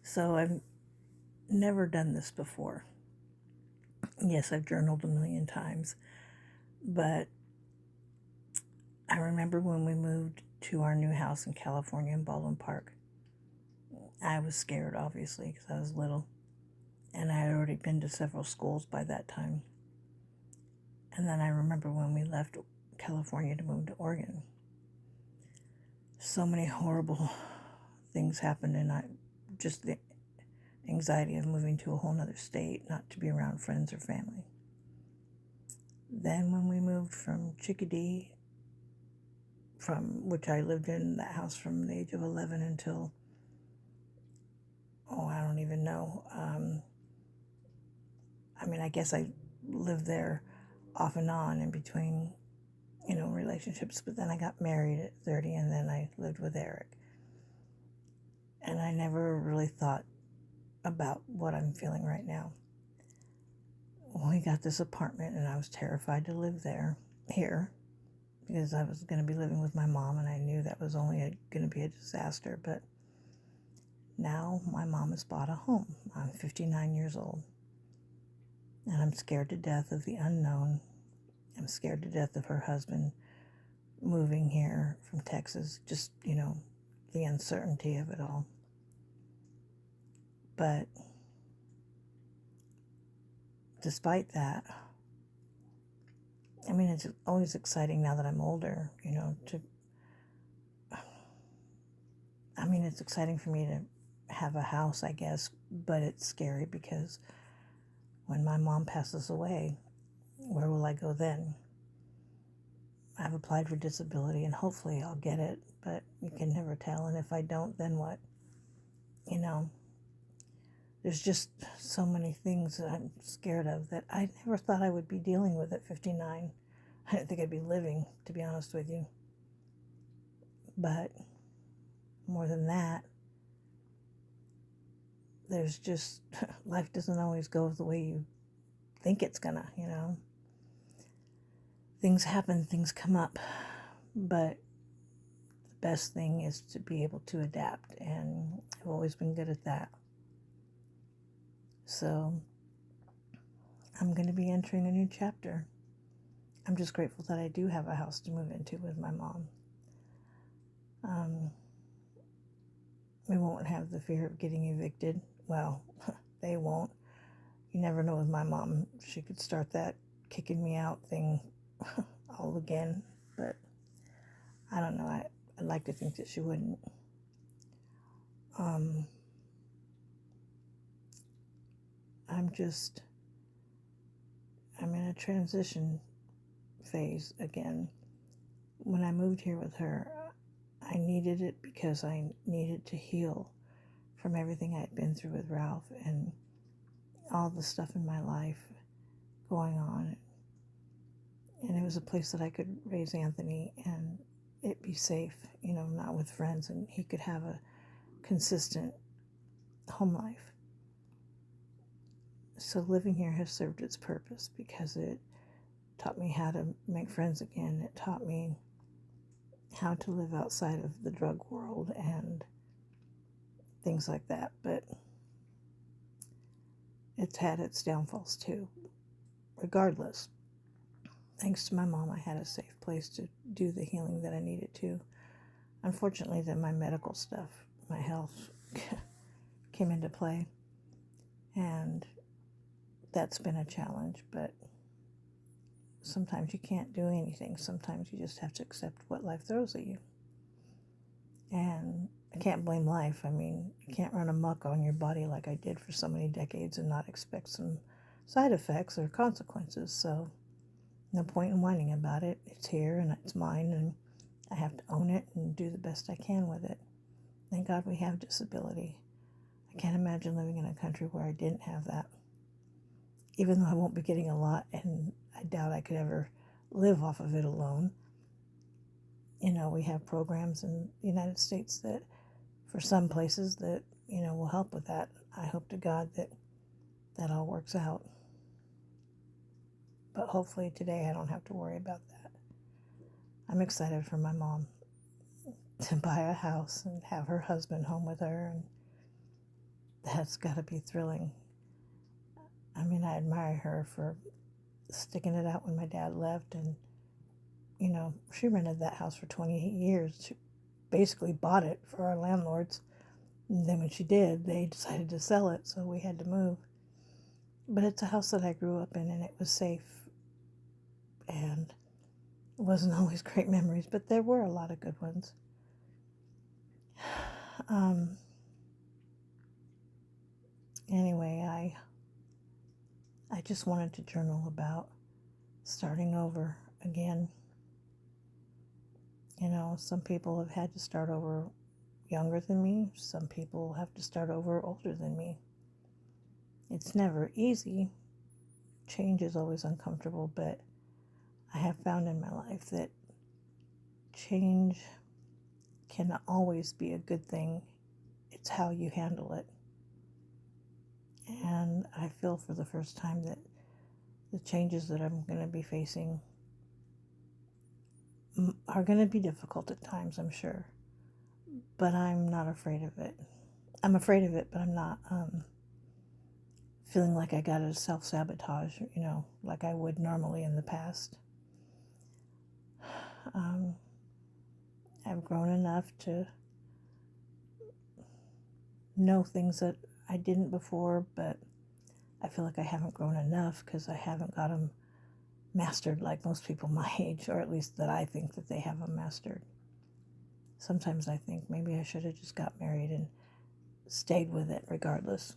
So I've never done this before. Yes, I've journaled a million times, but I remember when we moved to our new house in California in Baldwin Park. I was scared, obviously, because I was little, and I had already been to several schools by that time. And then I remember when we left California to move to Oregon. So many horrible things happened, and just the anxiety of moving to a whole nother state, not to be around friends or family. Then when we moved from Chickadee, from which I lived in that house from the age of 11 until, I don't even know. I guess I lived there off and on in between, relationships, but then I got married at 30 and then I lived with Eric. And I never really thought about what I'm feeling right now. We got this apartment and I was terrified to live here, because I was going to be living with my mom and I knew that was only going to be a disaster. But now my mom has bought a home. I'm 59 years old and I'm scared to death of the unknown. I'm scared to death of her husband moving here from Texas, just, the uncertainty of it all. But despite that, it's always exciting now that I'm older, it's exciting for me to have a house, I guess, but it's scary because when my mom passes away, where will I go then? I've applied for disability and hopefully I'll get it, but you can never tell. And if I don't, then what? There's just so many things that I'm scared of that I never thought I would be dealing with at 59. I didn't think I'd be living, to be honest with you. But more than that, there's just, life doesn't always go the way you think it's gonna, Things happen, things come up, but the best thing is to be able to adapt, and I've always been good at that. So I'm going to be entering a new chapter. I'm just grateful that I do have a house to move into with my mom. We won't have the fear of getting evicted. Well, they won't. You never know with my mom. She could start that kicking me out thing all again. But I don't know. I'd like to think that she wouldn't. I'm in a transition phase again. When I moved here with her, I needed it because I needed to heal from everything I had been through with Ralph and all the stuff in my life going on. And it was a place that I could raise Anthony and it be safe, not with friends, and he could have a consistent home life. So living here has served its purpose because it taught me how to make friends again. It taught me how to live outside of the drug world and things like that. But it's had its downfalls too. Regardless, thanks to my mom, I had a safe place to do the healing that I needed to. Unfortunately, then my medical stuff, my health came into play, and that's been a challenge. But sometimes you can't do anything. Sometimes you just have to accept what life throws at you. And I can't blame life. You can't run amok on your body like I did for so many decades and not expect some side effects or consequences. So no point in whining about it. It's here and it's mine, and I have to own it and do the best I can with it. Thank God we have disability. I can't imagine living in a country where I didn't have that. Even though I won't be getting a lot, and I doubt I could ever live off of it alone. We have programs in the United States that, for some places, that, will help with that. I hope to God that that all works out. But hopefully today I don't have to worry about that. I'm excited for my mom to buy a house and have her husband home with her. And that's got to be thrilling. I mean, I admire her for sticking it out when my dad left, and she rented that house for 28 years. She basically bought it for our landlords. And then when she did, they decided to sell it, so we had to move. But it's a house that I grew up in, and it was safe, and it wasn't always great memories, but there were a lot of good ones. Anyway, I just wanted to journal about starting over again. Some people have had to start over younger than me. Some people have to start over older than me. It's never easy. Change is always uncomfortable, but I have found in my life that change can always be a good thing. It's how you handle it. And I feel for the first time that the changes that I'm going to be facing are going to be difficult at times, I'm sure. But I'm not afraid of it. I'm afraid of it, but I'm not feeling like I got to self-sabotage, like I would normally in the past. I've grown enough to know things that I didn't before, but I feel like I haven't grown enough because I haven't got them mastered like most people my age, or at least that I think that they have them mastered. Sometimes I think maybe I should have just got married and stayed with it regardless.